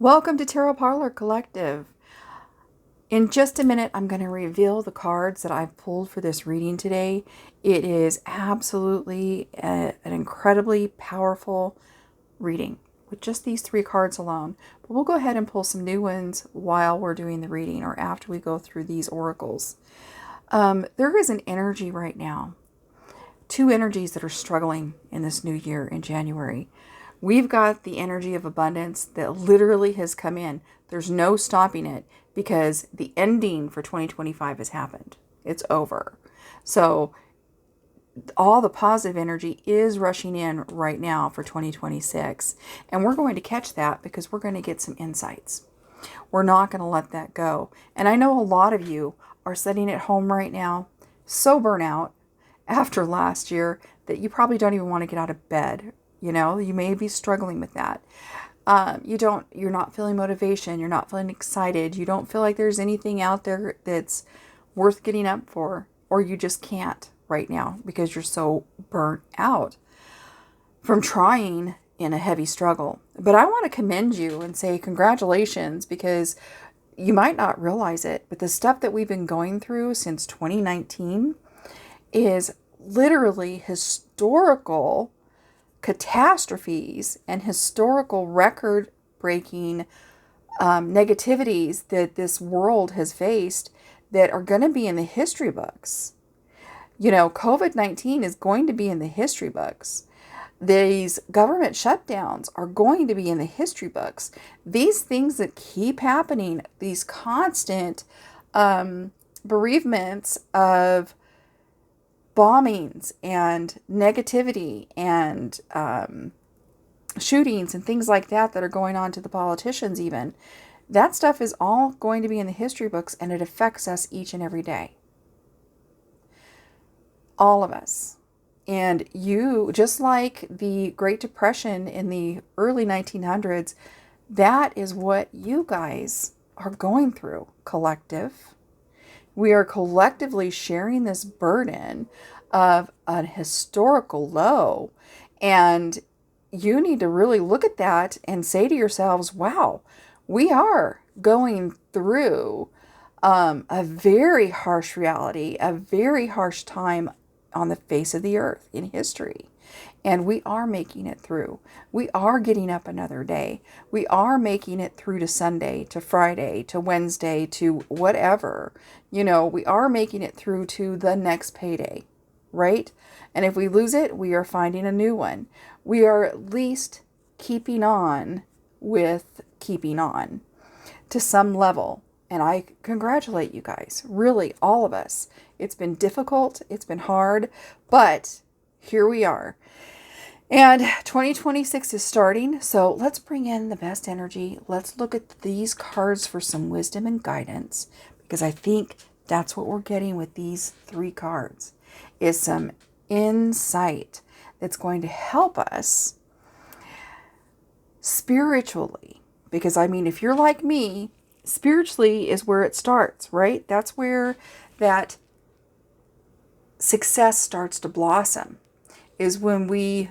Welcome to Tarot Parlour Collective. In just a minute, I'm going to reveal the cards that I've pulled for this reading today. It is absolutely an incredibly powerful reading with just these three cards alone. But we'll go ahead and pull some new ones while we're doing the reading or after we go through these oracles. There is an energy right now. Two energies that are struggling in this new year in January. We've got the energy of abundance that literally has come in. There's no stopping it because the ending for 2025 has happened. It's over. So all the positive energy is rushing in right now for 2026. And we're going to catch that because we're going to get some insights. We're not going to let that go. And I know a lot of you are sitting at home right now, so burnt out after last year that you probably don't even want to get out of bed. You know, you may be struggling with that. You're not feeling motivation. You're not feeling excited. You don't feel like there's anything out there that's worth getting up for, or you just can't right now because you're so burnt out from trying in a heavy struggle. But I want to commend you and say congratulations, because you might not realize it, but the stuff that we've been going through since 2019 is literally historical catastrophes and historical record-breaking negativities that this world has faced that are going to be in the history books. You know, COVID-19 is going to be in the history books. These government shutdowns are going to be in the history books. These things that keep happening, these constant bereavements of bombings and negativity and shootings and things like that that are going on to the politicians even, that stuff is all going to be in the history books, and it affects us each and every day. All of us. And you, just like the Great Depression in the early 1900s, that is what you guys are going through, collective. We are collectively sharing this burden of a historical low. And you need to really look at that and say to yourselves, wow, we are going through a very harsh reality, a very harsh time on the face of the earth in history. And we are making it through. We are getting up another day. We are making it through to Sunday, to Friday, to Wednesday, to whatever. You know, we are making it through to the next payday, right? And if we lose it, we are finding a new one. We are at least keeping on with keeping on to some level. And I congratulate you guys, really, all of us. It's been difficult. It's been hard, but here we are. And 2026 is starting, so let's bring in the best energy. Let's look at these cards for some wisdom and guidance, because I think that's what we're getting with these three cards, is some insight that's going to help us spiritually. Because, I mean, if you're like me, spiritually is where it starts, right? That's where that success starts to blossom, is when we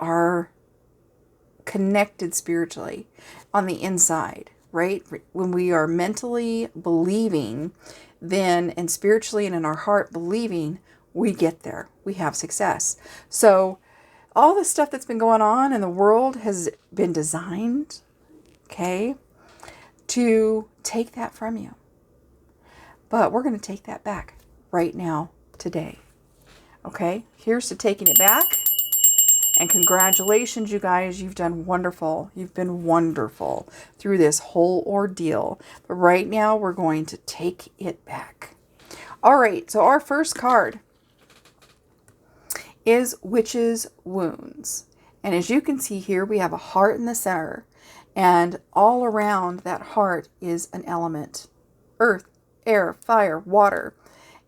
are connected spiritually on the inside, right? When we are mentally believing, then, and spiritually and in our heart believing, we get there. We have success. So all the stuff that's been going on in the world has been designed, okay, to take that from you. But we're going to take that back right now, today. Okay, here's to taking it back. And congratulations, you guys. You've done wonderful. You've been wonderful through this whole ordeal. But right now, we're going to take it back. All right, so our first card is Witch's Wounds. And as you can see here, we have a heart in the center. And all around that heart is an element. Earth, air, fire, water.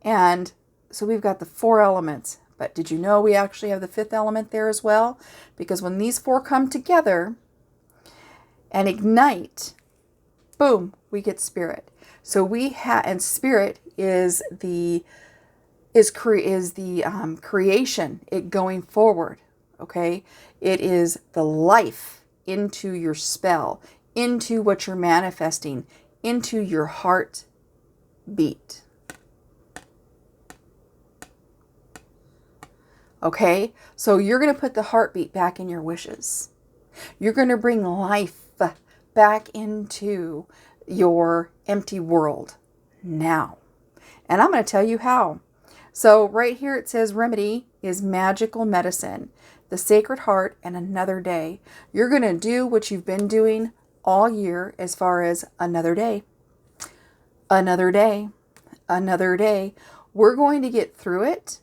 And so we've got the four elements. But did you know we actually have the fifth element there as well? Because when these four come together and ignite, boom, we get spirit. So we have, and spirit is the creation, it going forward. Okay, it is the life into your spell, into what you're manifesting, into your heart beat. Okay, so you're going to put the heartbeat back in your wishes. You're going to bring life back into your empty world now. And I'm going to tell you how. So right here it says remedy is magical medicine, the Sacred Heart, and another day. You're going to do what you've been doing all year as far as another day. Another day. Another day. We're going to get through it.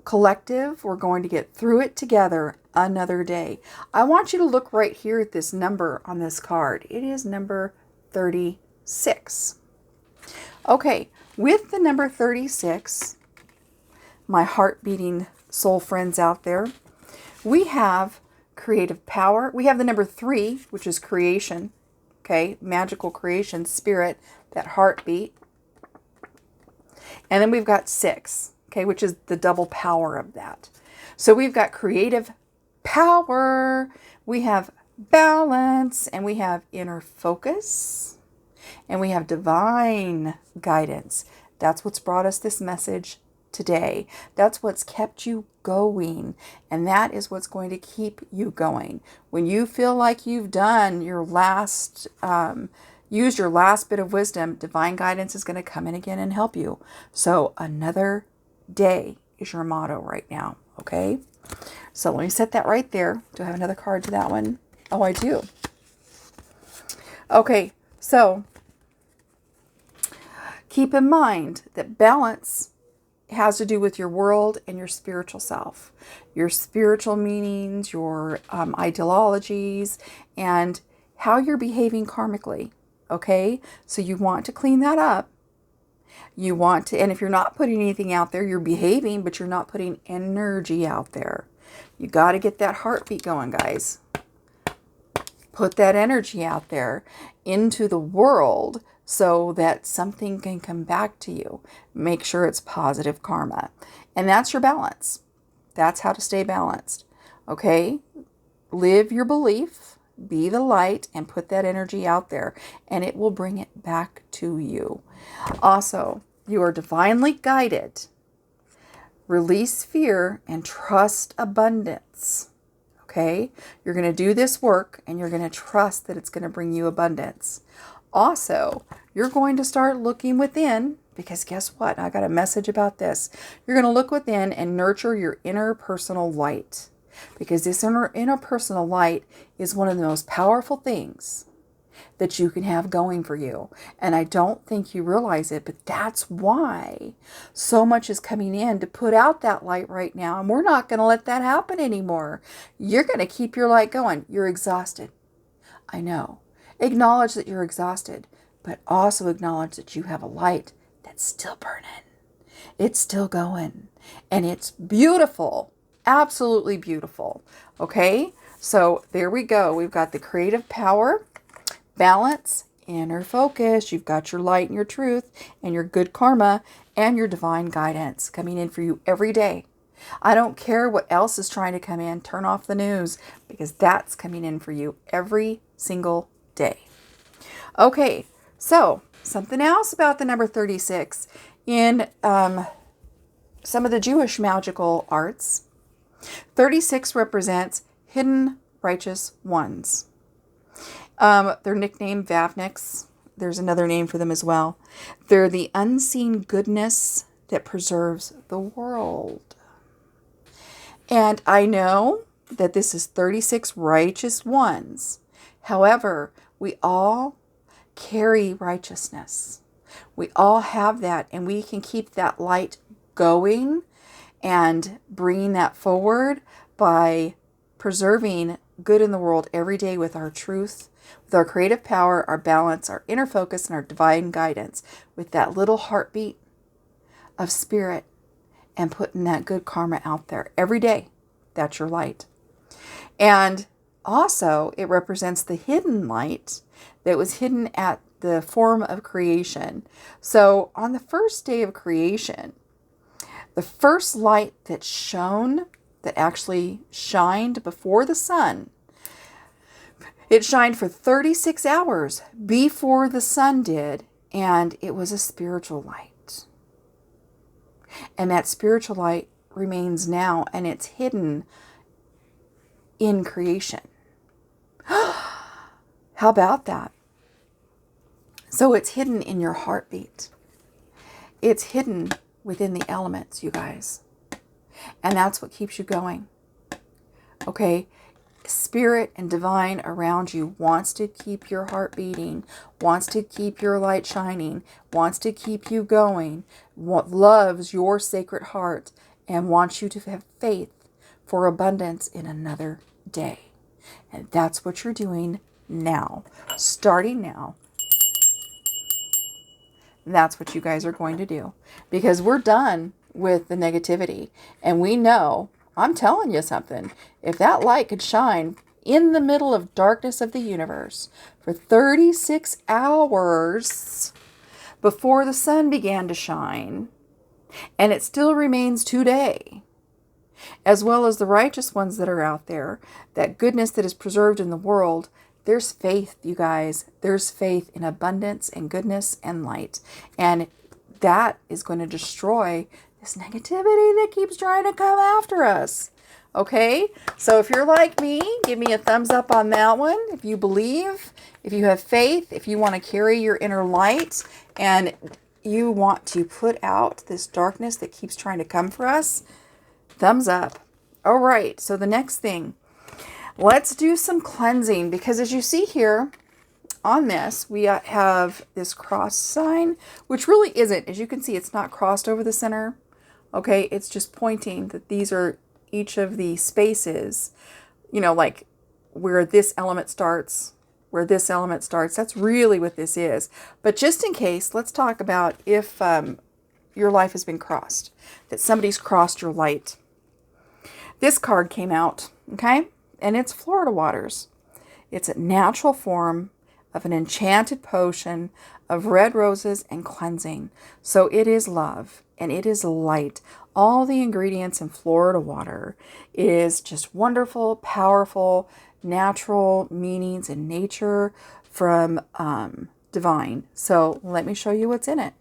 Collective, we're going to get through it together another day. I want you to look right here at this number on this card. It is number 36. Okay, with the number 36, my heart-beating soul friends out there, we have creative power. We have the number 3, which is creation. Okay, magical creation, spirit, that heartbeat. And then we've got 6. Okay, which is the double power of that. So we've got creative power, we have balance, and we have inner focus, and we have divine guidance. That's what's brought us this message today. That's what's kept you going, and that is what's going to keep you going. When you feel like you've done your last, used your last bit of wisdom, divine guidance is going to come in again and help you. So another day is your motto right now, okay? So let me set that right there. Do I have another card to that one? Oh, I do. Okay, so keep in mind that balance has to do with your world and your spiritual self, your spiritual meanings, your ideologies, and how you're behaving karmically, okay? So you want to clean that up. You want to, and if you're not putting anything out there, you're behaving, but you're not putting energy out there. You got to get that heartbeat going, guys. Put that energy out there into the world so that something can come back to you. Make sure it's positive karma. And that's your balance. That's how to stay balanced. Okay? Live your belief, be the light, and put that energy out there, and it will bring it back to you. Also, you are divinely guided. Release fear and trust abundance. Okay? You're going to do this work and you're going to trust that it's going to bring you abundance. Also, you're going to start looking within, because guess what? I got a message about this. You're going to look within and nurture your inner personal light, because this inner personal light is one of the most powerful things that you can have going for you. And I don't think you realize it, but that's why so much is coming in to put out that light right now. And we're not going to let that happen anymore. You're going to keep your light going. You're exhausted. I know. Acknowledge that you're exhausted, but also acknowledge that you have a light that's still burning. It's still going. And it's beautiful. Absolutely beautiful. Okay? So there we go. We've got the creative power, balance, inner focus. You've got your light and your truth and your good karma and your divine guidance coming in for you every day. I don't care what else is trying to come in. Turn off the news, because that's coming in for you every single day. Okay, so something else about the number 36 in some of the Jewish magical arts. 36 represents hidden righteous ones. They're nicknamed Vavniks. There's another name for them as well. They're the unseen goodness that preserves the world. And I know that this is 36 righteous ones. However, we all carry righteousness. We all have that, and we can keep that light going and bringing that forward by preserving good in the world every day with our truth, with our creative power, our balance, our inner focus, and our divine guidance, with that little heartbeat of spirit, and putting that good karma out there every day. That's your light. And also, it represents the hidden light that was hidden at the form of creation. So on the first day of creation, the first light that shone, that actually shined before the sun, It shined for 36 hours before the sun did, and it was a spiritual light. And that spiritual light remains now, and it's hidden in creation. How about that? So it's hidden in your heartbeat. It's hidden within the elements, you guys. And that's what keeps you going. Okay? Spirit and divine around you wants to keep your heart beating, wants to keep your light shining, wants to keep you going, loves your sacred heart, and wants you to have faith for abundance in another day. And that's what you're doing now. Starting now. That's what you guys are going to do. Because we're done with the negativity. And we know, I'm telling you something, if that light could shine in the middle of darkness of the universe for 36 hours before the sun began to shine, and it still remains today, as well as the righteous ones that are out there, that goodness that is preserved in the world, there's faith, you guys. There's faith in abundance and goodness and light. And that is going to destroy this negativity that keeps trying to come after us. Okay? So if you're like me, give me a thumbs up on that one. If you believe, if you have faith, if you want to carry your inner light and you want to put out this darkness that keeps trying to come for us, thumbs up. All right. So the next thing, let's do some cleansing, because as you see here on this, we have this cross sign, which really isn't. As you can see, it's not crossed over the center. Okay, it's just pointing that these are each of the spaces, you know, like where this element starts, where this element starts. That's really what this is. But just in case, let's talk about if your life has been crossed, that somebody's crossed your light. This card came out, okay? And it's Florida waters. It's a natural form of an enchanted potion of red roses and cleansing. So it is love and it is light. All the ingredients in Florida water is just wonderful, powerful, natural meanings in nature from divine. So let me show you what's in it.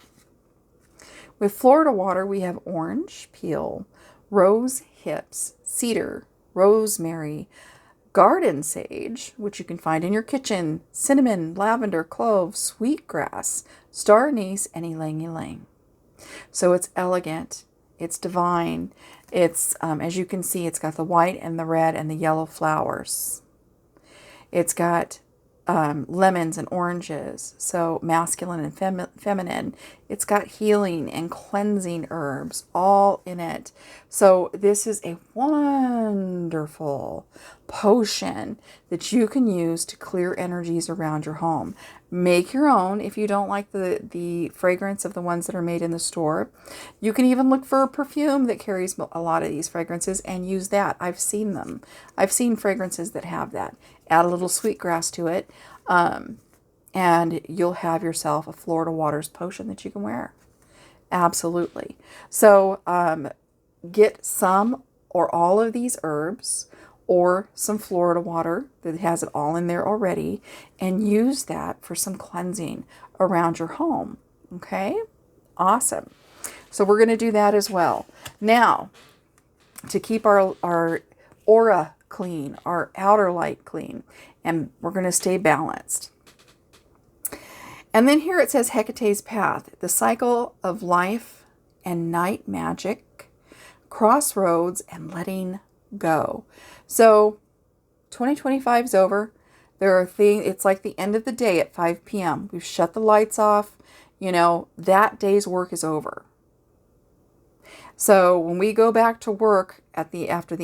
With Florida water, we have orange peel, rose hips, cedar, rosemary, garden sage, which you can find in your kitchen, cinnamon, lavender, clove, sweetgrass, star anise, and ylang ylang. So it's elegant, it's divine, it's, as you can see, it's got the white and the red and the yellow flowers. It's got lemons and oranges, so masculine and feminine. It's got healing and cleansing herbs all in it. So this is a wonderful potion that you can use to clear energies around your home. Make your own if you don't like the fragrance of the ones that are made in the store. You can even look for a perfume that carries a lot of these fragrances and use that. I've seen them. I've seen fragrances that have that. Add a little sweetgrass to it, and you'll have yourself a Florida waters potion that you can wear. Absolutely. So get some or all of these herbs or some Florida water that has it all in there already, and use that for some cleansing around your home. Okay? Awesome. So we're going to do that as well. Now, to keep our aura clean, our outer light clean, and we're going to stay balanced. And then here it says Hecate's Path, the cycle of life and night magic, crossroads and letting go. So 2025 is over. There are things, it's like the end of the day at 5 p.m. We've shut the lights off. You know, that day's work is over. So when we go back to work after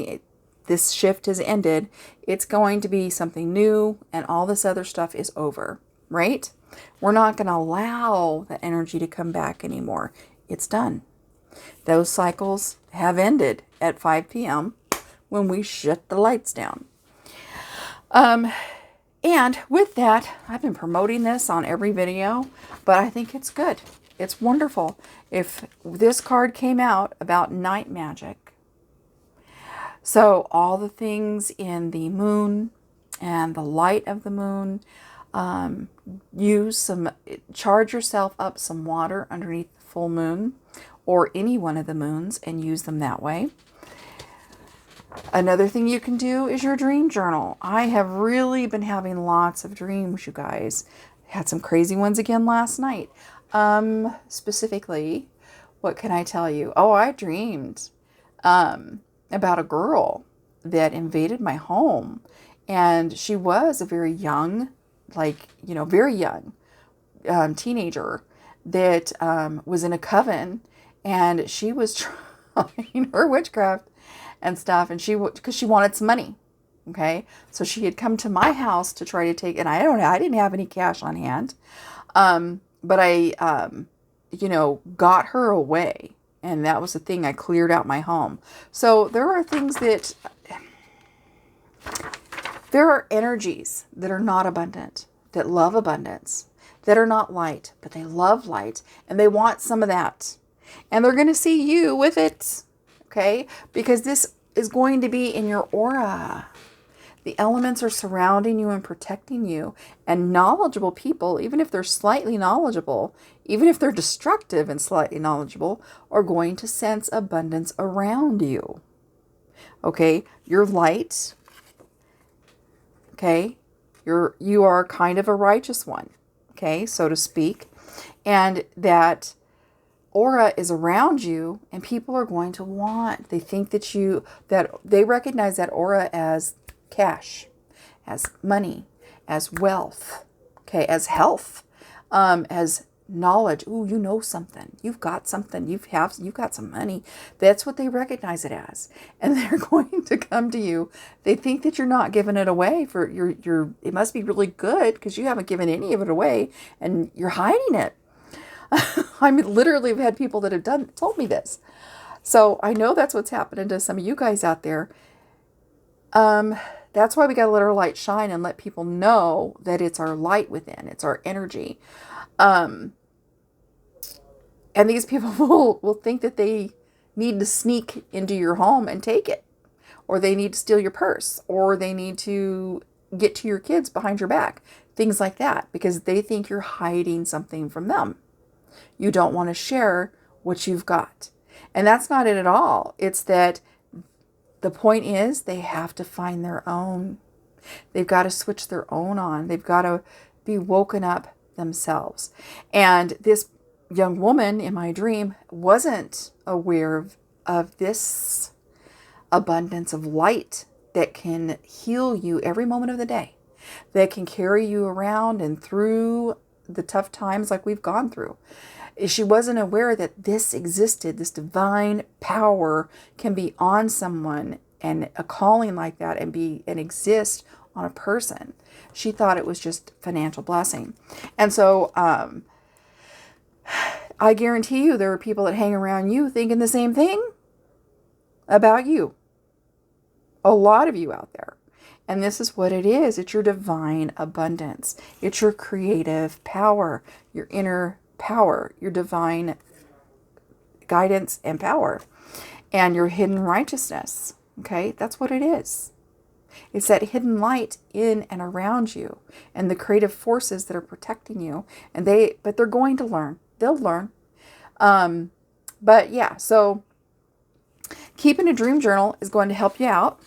this shift has ended, it's going to be something new, and all this other stuff is over, right? We're not going to allow the energy to come back anymore. It's done. Those cycles have ended at 5 p.m. when we shut the lights down. And with that, I've been promoting this on every video, but I think it's good. It's wonderful. If this card came out about night magic, so all the things in the moon and the light of the moon. Charge yourself up some water underneath the full moon or any one of the moons and use them that way. Another thing you can do is your dream journal. I have really been having lots of dreams, you guys. Had some crazy ones again last night. Specifically, what can I tell you? Oh, I dreamed about a girl that invaded my home. And she was a very young, very young teenager that was in a coven. And she was trying her witchcraft and stuff. And because she wanted some money. Okay. So she had come to my house to try to take, and I didn't have any cash on hand. But I, got her away. And that was the thing. I cleared out my home. So there are things there are energies that are not abundant, that love abundance, that are not light, but they love light and they want some of that. And they're going to see you with it. Okay. Because this is going to be in your aura. The elements are surrounding you and protecting you. And knowledgeable people, even if they're slightly knowledgeable, even if they're destructive and slightly knowledgeable, are going to sense abundance around you. Okay? You're light. Okay? You are kind of a righteous one. Okay? So to speak. And that aura is around you and people are going to want. They think that they recognize that aura as cash, as money, as wealth, okay, as health, as knowledge. Ooh, you know something. You've got something. You've got some money. That's what they recognize it as. And they're going to come to you. They think that you're not giving it away for it must be really good because you haven't given any of it away and you're hiding it. I mean, literally have had people that have told me this. So I know that's what's happening to some of you guys out there. That's why we got to let our light shine and let people know that it's our light within. It's our energy. And these people will think that they need to sneak into your home and take it. Or they need to steal your purse. Or they need to get to your kids behind your back. Things like that. Because they think you're hiding something from them. You don't want to share what you've got. And that's not it at all. It's that the point is they have to find their own. They've got to switch their own on. They've got to be woken up themselves. And this young woman in my dream wasn't aware of this abundance of light that can heal you every moment of the day, that can carry you around and through the tough times like we've gone through. She wasn't aware that this existed, this divine power can be on someone and a calling like that and exist on a person. She thought it was just financial blessing. And so I guarantee you there are people that hang around you thinking the same thing about you. A lot of you out there. And this is what it is. It's your divine abundance. It's your creative power, your inner power, your divine guidance and power, and your hidden righteousness. Okay, that's what it is. It's that hidden light in and around you, and the creative forces that are protecting you. But they're going to learn. They'll learn. But yeah, so keeping a dream journal is going to help you out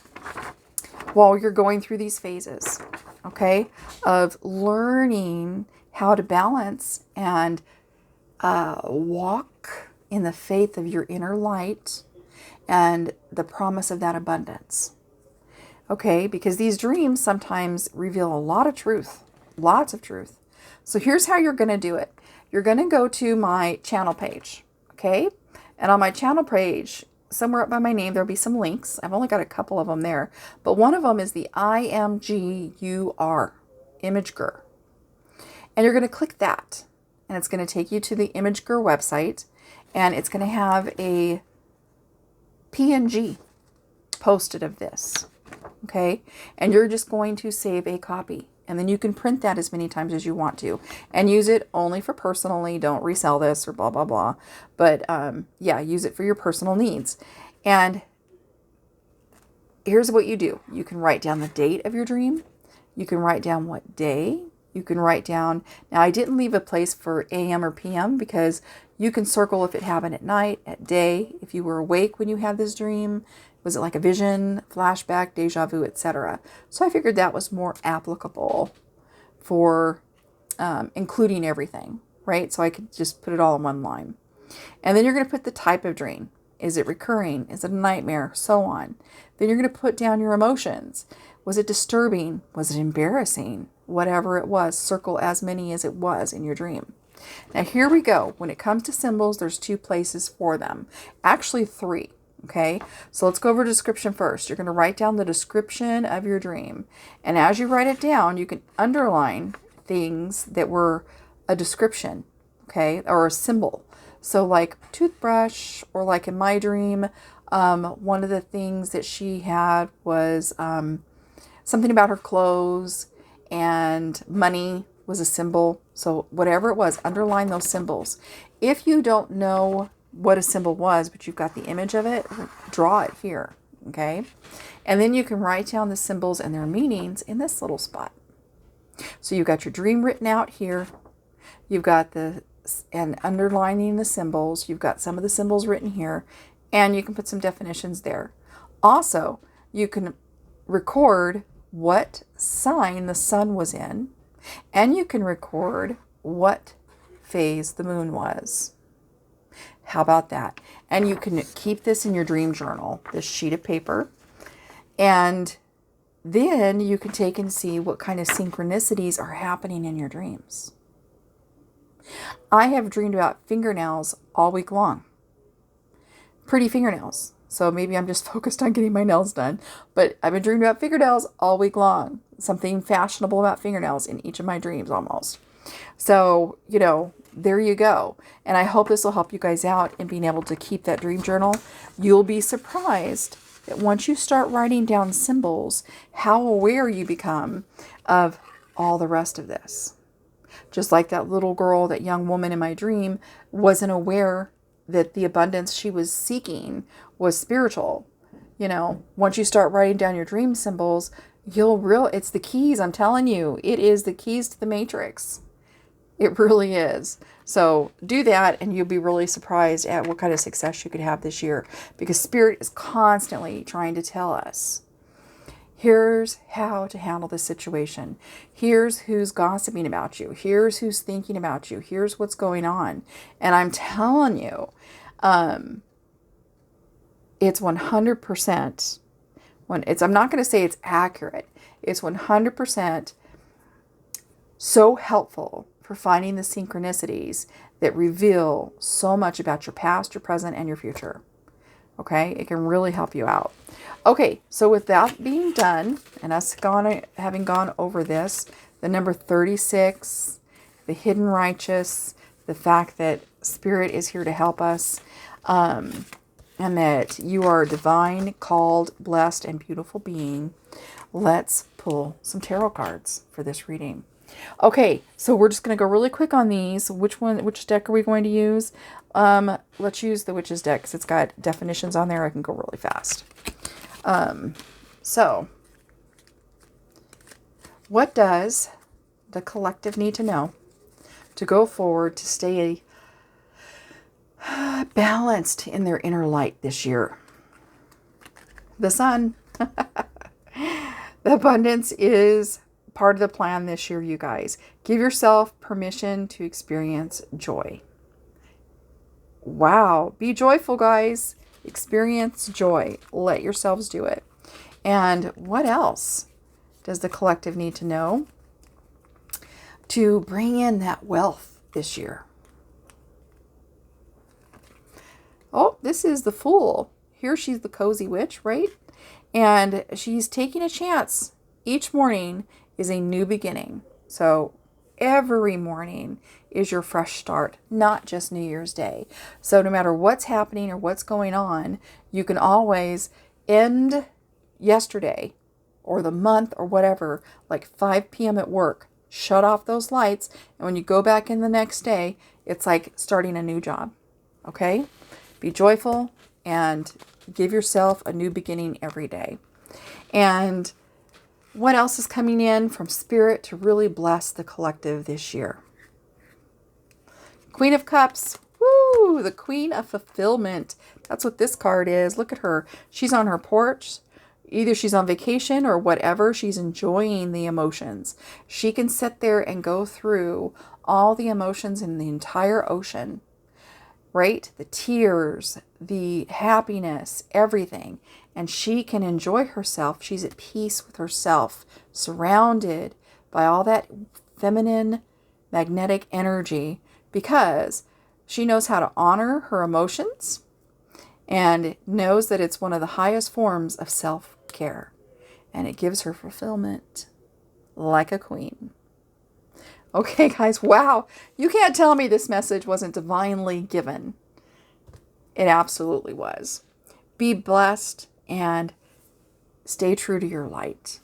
while you're going through these phases. Okay, of learning how to balance and walk in the faith of your inner light and the promise of that abundance. Okay, because these dreams sometimes reveal a lot of truth, lots of truth. So here's how you're going to do it. You're going to go to my channel page, okay? And on my channel page, somewhere up by my name, there'll be some links. I've only got a couple of them there, but one of them is the IMGUR, Imager. And you're going to click that. And it's going to take you to the Imager website. And it's going to have a PNG posted of this. Okay? And you're just going to save a copy. And then you can print that as many times as you want to. And use it only for personally. Don't resell this or blah, blah, blah. But yeah, use it for your personal needs. And here's what you do. You can write down the date of your dream. You can write down what day. You can write down, now I didn't leave a place for AM or PM because you can circle if it happened at night, at day, if you were awake when you had this dream. Was it like a vision, flashback, deja vu, etc.? So I figured that was more applicable for including everything, right? So I could just put it all in one line. And then you're going to put the type of dream. Is it recurring? Is it a nightmare? So on. Then you're going to put down your emotions. Was it disturbing? Was it embarrassing? Whatever it was, circle as many as it was in your dream. Now here we go. When it comes to symbols, there's 2 places for them. Actually 3. Okay, so let's go over description first. You're going to write down the description of your dream. And as you write it down, you can underline things that were a description, okay, or a symbol. So like toothbrush, or like in my dream, one of the things that she had was something about her clothes, and money was a symbol. So whatever it was, underline those symbols. If you don't know what a symbol was, but you've got the image of it, draw it here, okay? And then you can write down the symbols and their meanings in this little spot. So you've got your dream written out here. You've got and underlining the symbols. You've got some of the symbols written here, and you can put some definitions there. Also, you can record what sign the sun was in, and you can record what phase the moon was. How about that? And you can keep this in your dream journal, this sheet of paper. And then you can take and see what kind of synchronicities are happening in your dreams. I have dreamed about fingernails all week long. Pretty fingernails. So maybe I'm just focused on getting my nails done. But I've been dreaming about fingernails all week long. Something fashionable about fingernails in each of my dreams almost. So, there you go. And I hope this will help you guys out in being able to keep that dream journal. You'll be surprised that once you start writing down symbols, how aware you become of all the rest of this. Just like that little girl, that young woman in my dream, wasn't aware that the abundance she was seeking was spiritual. Once you start writing down your dream symbols, it's the keys. I'm telling you, it is the keys to the matrix. It really is. So do that, and you'll be really surprised at what kind of success you could have this year, because Spirit is constantly trying to tell us, here's how to handle this situation. Here's who's gossiping about you. Here's who's thinking about you. Here's what's going on. And I'm telling you, it's 100%, I'm not going to say it's accurate. It's 100% so helpful for finding the synchronicities that reveal so much about your past, your present, and your future. Okay? It can really help you out. Okay, so with that being done, and us having gone over this, the number 36, the hidden righteous, the fact that Spirit is here to help us, and that you are a divine, called, blessed, and beautiful being, let's pull some tarot cards for this reading. Okay, so we're just going to go really quick on these. Which deck are we going to use? Let's use the Witch's deck because it's got definitions on there. I can go really fast. So, what does the collective need to know to go forward to stay balanced in their inner light this year? The sun. The abundance is part of the plan this year, you guys. Give yourself permission to experience joy. Wow. Be joyful, guys. Experience joy. Let yourselves do it. And what else does the collective need to know to bring in that wealth this year? Oh, this is the Fool. Here she's the cozy witch, right? And she's taking a chance. Each morning is a new beginning. So every morning is your fresh start, not just New Year's Day. So no matter what's happening or what's going on, you can always end yesterday or the month or whatever, like 5 p.m. at work, shut off those lights. And when you go back in the next day, it's like starting a new job. Okay? Be joyful and give yourself a new beginning every day. And What else is coming in from Spirit to really bless the collective this year? Queen of Cups. Woo! The Queen of Fulfillment. That's what this card is. Look at her. She's on her porch. Either she's on vacation or whatever. She's enjoying the emotions. She can sit there and go through all the emotions in the entire ocean, right? The tears, the happiness, everything. And she can enjoy herself. She's at peace with herself, surrounded by all that feminine magnetic energy, because she knows how to honor her emotions and knows that it's one of the highest forms of self-care. And it gives her fulfillment like a queen. Okay, guys, wow. You can't tell me this message wasn't divinely given. It absolutely was. Be blessed and stay true to your light.